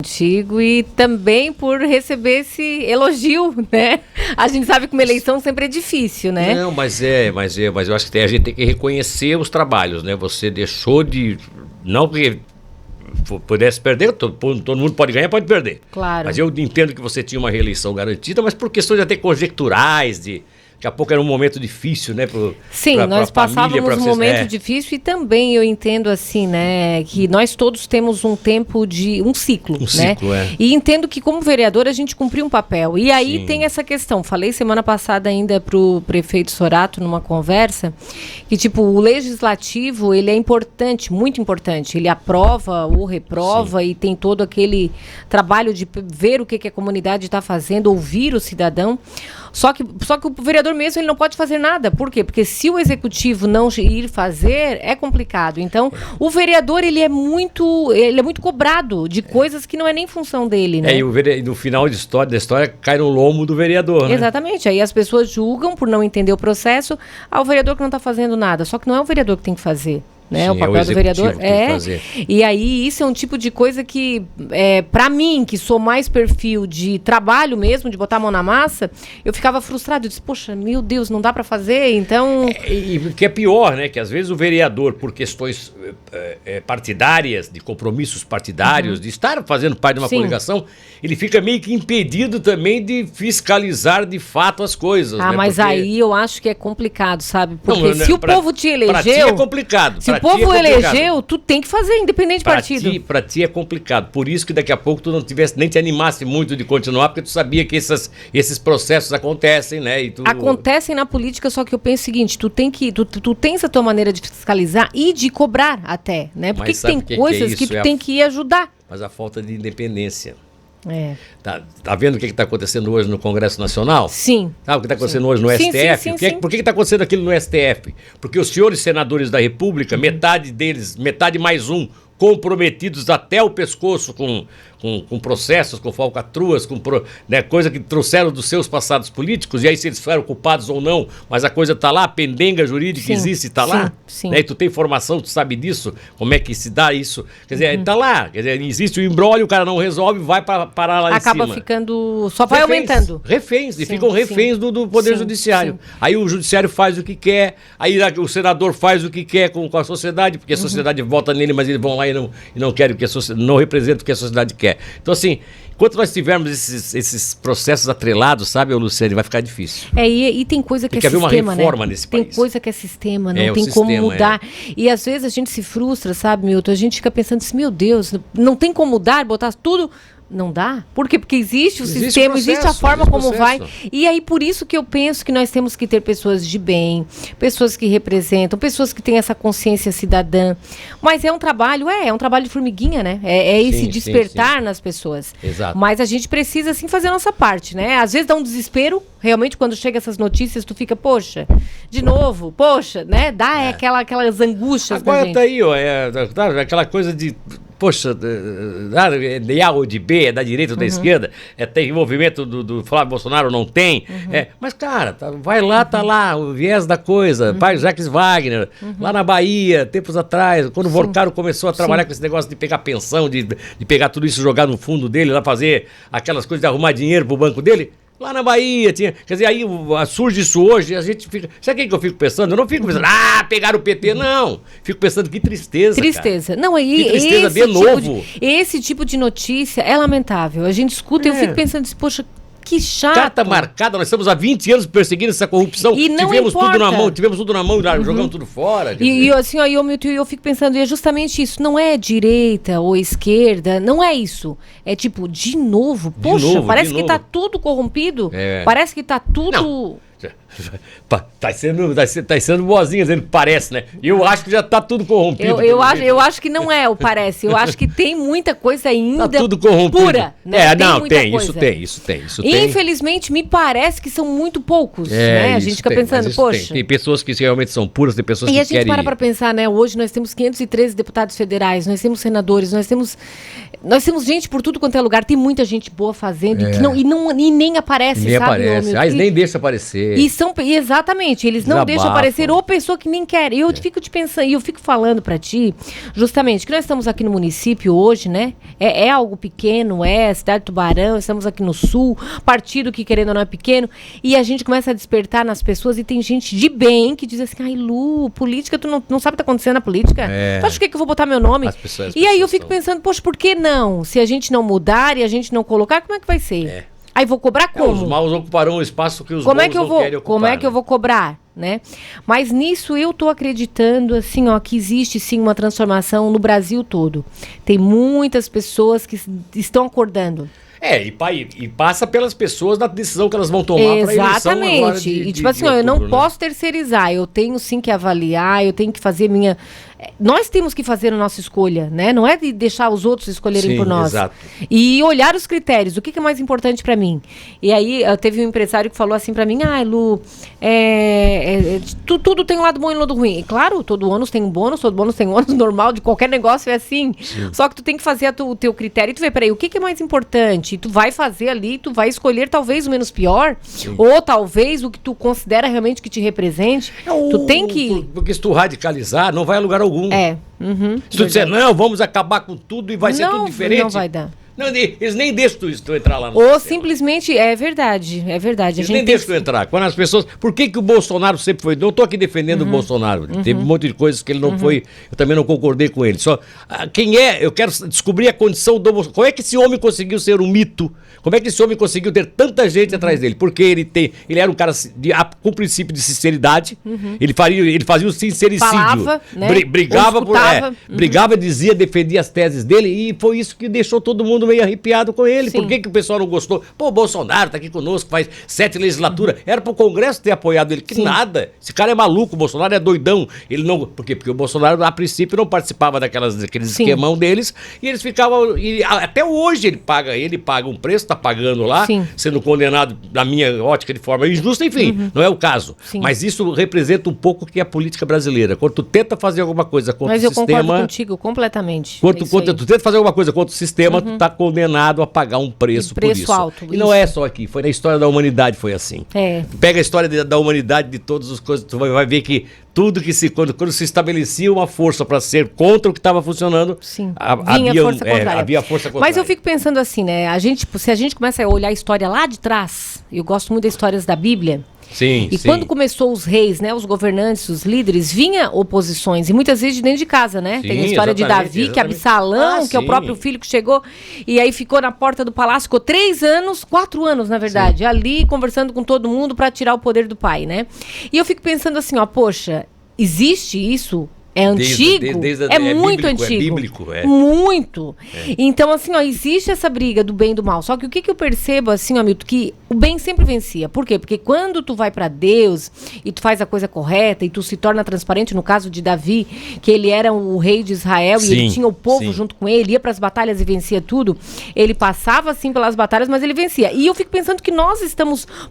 contigo e também por receber esse elogio, né? A gente sabe que uma eleição sempre é difícil, né? Não, mas eu acho que a gente tem que reconhecer os trabalhos, né? Você deixou de... Não porque pudesse perder, todo mundo pode ganhar, pode perder. Claro. Mas eu entendo que você tinha uma reeleição garantida, mas por questões até conjecturais, daqui a pouco era um momento difícil, né? Sim, nós passávamos um momento difícil e também eu entendo assim, né? Que nós todos temos um tempo um ciclo, né? Ciclo, E entendo que como vereador a gente cumpriu um papel. E aí tem essa questão, falei semana passada ainda pro prefeito Sorato numa conversa, que tipo, o legislativo, ele é importante, muito importante. Ele aprova ou reprova e tem todo aquele trabalho de ver o que a comunidade está fazendo, ouvir o cidadão. Só que o vereador mesmo ele não pode fazer nada. Por quê? Porque se o executivo não ir fazer, é complicado. Então, o vereador ele é muito cobrado de coisas que não é nem função dele, né? E no final da história cai no lombo do vereador, né? Exatamente. Aí as pessoas julgam por não entender o processo ao vereador que não está fazendo nada. Só que não é o vereador que tem que fazer. Né? Sim, o papel do vereador fazer. E aí isso é um tipo de coisa que para mim, que sou mais perfil de trabalho mesmo, de botar a mão na massa, eu ficava frustrado, eu disse, poxa, meu Deus, não dá para fazer, então... E que é pior, né, que às vezes o vereador, por questões partidárias, de compromissos partidários, de estar fazendo parte de uma coligação, ele fica meio que impedido também de fiscalizar de fato as coisas. Ah, né? mas aí eu acho que é complicado, sabe? Porque se o povo te elegeu... Pra ti é complicado. Se o povo elegeu, tu tem que fazer, independente de partido. Pra ti é complicado. Por isso que daqui a pouco tu não tivesse, nem te animasse muito de continuar, porque tu sabia que esses processos acontecem, né? Acontecem na política, só que eu penso o seguinte, tu tens a tua maneira de fiscalizar e de cobrar até, né? Porque tem coisas que tu tem que ir ajudar. Mas a falta de independência. É. Tá vendo o que está acontecendo hoje no Congresso Nacional? Sim. Sabe o que está acontecendo hoje no STF? Por que está acontecendo aquilo no STF? Porque os senhores senadores da República, metade deles, metade mais um, comprometidos até o pescoço com processos, com falcatruas, né, coisa que trouxeram dos seus passados políticos, e aí se eles foram culpados ou não, mas a coisa está lá, a pendenga jurídica existe, está lá. Sim. Né, e tu tem informação, tu sabe disso, como é que se dá isso. Quer dizer, está lá, quer dizer, existe o embrólio, o cara não resolve, vai parar lá em cima. Acaba ficando, só vai aumentando. Reféns, e ficam reféns do Poder Judiciário. Sim. Aí o Judiciário faz o que quer, aí o senador faz o que quer com a sociedade, porque a sociedade vota nele, mas eles vão lá e não querem que não representam o que a sociedade quer. Então, assim, enquanto nós tivermos esses processos atrelados, sabe, Luciane, vai ficar difícil. E tem coisa que é sistema, né? Tem que haver uma reforma nesse país. Tem coisa que é sistema, não tem como mudar. E às vezes a gente se frustra, sabe, Milton? A gente fica pensando assim, meu Deus, não tem como mudar, botar tudo... Não dá? Por quê? Porque existe o sistema, processo, existe a forma como vai. E aí, por isso que eu penso que nós temos que ter pessoas de bem, pessoas que representam, pessoas que têm essa consciência cidadã. Mas é um trabalho de formiguinha, né? É esse despertar nas pessoas. Exato. Mas a gente precisa, sim, fazer a nossa parte, né? Às vezes dá um desespero, realmente, quando chega essas notícias, tu fica, poxa, de novo, poxa, né? Dá aquelas angústias. Agora tá aí, ó, aquela coisa de... Poxa, de A ou de B, é da direita ou da esquerda, tem envolvimento do Flávio Bolsonaro, não tem. Mas, cara, vai lá, tá lá, o viés da coisa, pai Jacques Wagner, lá na Bahia, tempos atrás, quando o Vorcaro começou a trabalhar com esse negócio de pegar pensão, de pegar tudo isso e jogar no fundo dele, lá fazer aquelas coisas de arrumar dinheiro pro banco dele. Lá na Bahia tinha. Quer dizer, aí surge isso hoje, a gente fica. Sabe o que eu fico pensando? Eu não fico pensando, pegaram o PT, não. Fico pensando, que tristeza. Tristeza. Cara. Não, aí. Que tristeza de novo. Esse tipo de notícia é lamentável. A gente escuta e eu fico pensando, poxa. Que chato. Carta marcada, nós estamos há 20 anos perseguindo essa corrupção. E não tivemos importa. Tivemos tudo na mão, jogamos tudo fora. E assim, ó, eu fico pensando, e é justamente isso, não é direita ou esquerda, não é isso. É tipo, de novo, parece que tá tudo corrompido, parece que tá tudo... Não. Tá sendo boazinha, dizendo que parece, né? Eu acho que já tá tudo corrompido. Eu acho que não é o parece. Eu acho que tem muita coisa ainda tá tudo corrompido. Pura. Né? Isso tem. Infelizmente, me parece que são muito poucos, né? A gente fica pensando, poxa... Tem pessoas que realmente são puras, tem pessoas que querem... E a gente para pensar, né? Hoje nós temos 513 deputados federais, nós temos senadores, nós temos gente por tudo quanto é lugar, tem muita gente boa fazendo e nem aparece, nem sabe? Aparece. Eles nem deixam aparecer. E são são... Exatamente, eles não deixam aparecer ou pessoa que nem quer. Eu fico te pensando, e eu fico falando pra ti, justamente, que nós estamos aqui no município hoje, né? É algo pequeno, cidade de Tubarão, estamos aqui no sul, partido que querendo ou não é pequeno, e a gente começa a despertar nas pessoas e tem gente de bem que diz assim, ai Lu, política, tu não sabe o que tá acontecendo na política? Tu acha que eu vou botar meu nome? E aí eu fico pensando, poxa, por que não? Se a gente não mudar e a gente não colocar, como é que vai ser? Aí vou cobrar como? Os maus ocuparão o espaço que os bons não querem ocupar. Como é que eu vou cobrar, né? Mas nisso eu tô acreditando, assim, ó, que existe sim uma transformação no Brasil todo. Tem muitas pessoas que estão acordando. E passa pelas pessoas da decisão que elas vão tomar para a eleição agora. Exatamente. E tipo assim, eu não posso terceirizar, eu tenho sim que avaliar, eu tenho que fazer minha... Nós temos que fazer a nossa escolha, né? Não é de deixar os outros escolherem por nós. Exato. E olhar os critérios, o que é mais importante para mim. E aí, teve um empresário que falou assim para mim, Lu, tudo tem um lado bom e um lado ruim. E claro, todo ônus tem um bônus, todo bônus tem um ônus normal, de qualquer negócio é assim. Sim. Só que tu tem que fazer o teu critério e tu vê, peraí, o que é mais importante? E tu vai fazer ali, tu vai escolher talvez o menos pior, ou talvez o que tu considera realmente que te represente. Tu tem que... Porque se tu radicalizar, não vai a lugar algum. Se tu disser, não, vamos acabar com tudo e vai ser tudo diferente. Não vai dar. Não, eles nem deixam tu entrar lá no Ou sistema. Simplesmente, é verdade. Eles nem deixam tu entrar. Quando as pessoas... Por que o Bolsonaro sempre foi... Não estou aqui defendendo o Bolsonaro. Teve um monte de coisas que ele não foi... Eu também não concordei com ele. Só quem é... Eu quero descobrir a condição do Bolsonaro. Como é que esse homem conseguiu ser um mito? Como é que esse homem conseguiu ter tanta gente atrás dele? Porque ele era um cara com princípio de sinceridade. Ele fazia o sincericídio. Falava, né? Brigava, dizia, defendia as teses dele. E foi isso que deixou todo mundo meio arrepiado com ele. Sim. Por que o pessoal não gostou? Pô, o Bolsonaro tá aqui conosco, faz 7 legislaturas. Era pro Congresso ter apoiado ele. Que nada. Esse cara é maluco, o Bolsonaro é doidão. Ele não... Por quê? Porque o Bolsonaro, a princípio, não participava daqueles esquemão deles. E eles ficavam... até hoje ele paga um preço, tá pagando lá, sendo condenado, na minha ótica, de forma injusta, enfim, não é o caso. Sim. Mas isso representa um pouco o que é a política brasileira. Quando tu tenta fazer alguma coisa contra o sistema... Mas eu concordo contigo completamente. Quando tu tenta fazer alguma coisa contra o sistema, tu tá condenado a pagar um preço por isso. Alto. E não é só aqui, foi na história da humanidade, foi assim. Pega a história da humanidade, de todas as coisas, tu vai ver que tudo que quando se estabelecia uma força para ser contra o que estava funcionando, havia força contrária. Mas eu fico pensando assim, né? Se a gente começa a olhar a história lá de trás, eu gosto muito das histórias da Bíblia. Sim, quando começou os reis, né, os governantes, os líderes, vinha oposições, e muitas vezes de dentro de casa, né? Tem a história de Davi, que é Absalão, que é o próprio filho que chegou, e aí ficou na porta do palácio, ficou 4 anos, na verdade, ali conversando com todo mundo para tirar o poder do pai, né? E eu fico pensando assim, poxa, existe isso? É antigo? Muito antigo. É bíblico, Muito. Então, assim, existe essa briga do bem e do mal. Só que o que eu percebo, assim, Hamilton, que o bem sempre vencia. Por quê? Porque quando tu vai pra Deus e tu faz a coisa correta e tu se torna transparente, no caso de Davi, que ele era o rei de Israel e ele tinha o povo junto com ele, ia pras batalhas e vencia tudo, ele passava, assim, pelas batalhas, mas ele vencia. E eu fico pensando que nós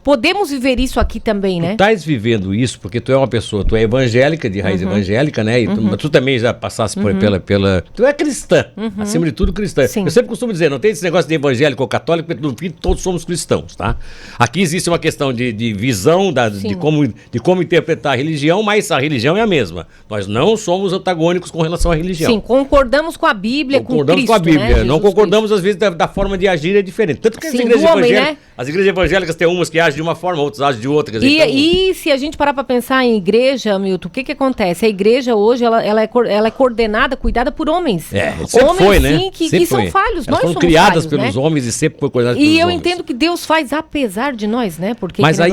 podemos viver isso aqui também, né? Tu estás vivendo isso porque tu é uma pessoa, tu é evangélica, de raiz evangélica, né? E tu também já passasse pela... Tu é cristã, acima de tudo cristã. Sim. Eu sempre costumo dizer, não tem esse negócio de evangélico ou católico, porque no fim todos somos cristãos, tá? Aqui existe uma questão de visão de como interpretar a religião, mas a religião é a mesma. Nós não somos antagônicos com relação à religião. Sim, concordamos com a Bíblia, concordamos com a Bíblia, né? Não concordamos às vezes da forma de agir é diferente. Tanto que as igrejas evangélicas, né? As igrejas evangélicas tem umas que agem de uma forma, outras agem de outra. E se a gente parar para pensar em igreja, Milton, o que acontece? A igreja hoje, ela é coordenada, cuidada por homens. Sempre homens, foi, né? Sim, que são falhos. Nós somos criadas falhos, pelos né? homens e sempre foi coordenada pelos homens. homens. E eu entendo que Deus faz apesar de nós, né? Porque mas aí,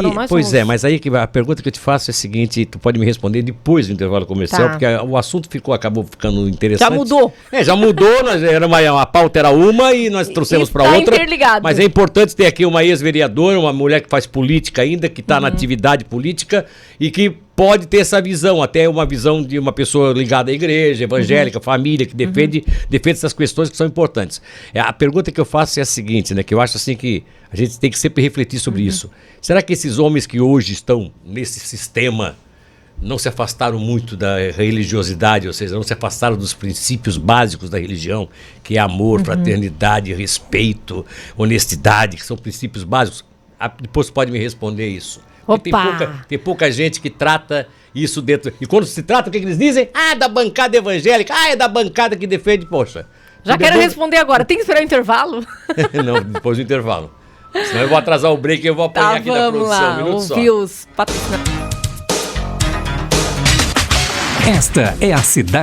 mas aí que a pergunta que eu te faço é a seguinte, tu pode me responder depois do intervalo comercial, porque o assunto acabou ficando interessante. Já mudou. Já mudou, a pauta era uma e nós trouxemos para outra. Interligado. Mas é importante ter aqui uma ex-vereadora, uma mulher que faz política ainda, que está na atividade política e que pode ter essa visão, até uma visão de uma pessoa ligada à igreja, evangélica, família, que defende essas questões que são importantes. A pergunta que eu faço é a seguinte, né, que eu acho assim que a gente tem que sempre refletir sobre isso. Será que esses homens que hoje estão nesse sistema não se afastaram muito da religiosidade, ou seja, não se afastaram dos princípios básicos da religião, que é amor, fraternidade, respeito, honestidade, que são princípios básicos? Depois pode me responder isso. Opa! Tem pouca gente que trata isso dentro. E quando se trata, o que eles dizem? Ah, da bancada evangélica. Ah, é da bancada que defende. Poxa. Já quero responder agora. Tem que esperar o intervalo? Não, depois do intervalo. Senão eu vou atrasar o break e eu vou apanhar aqui da produção. Lá, Um minuto só. ouvir os patrocinadores. Esta é a Cidade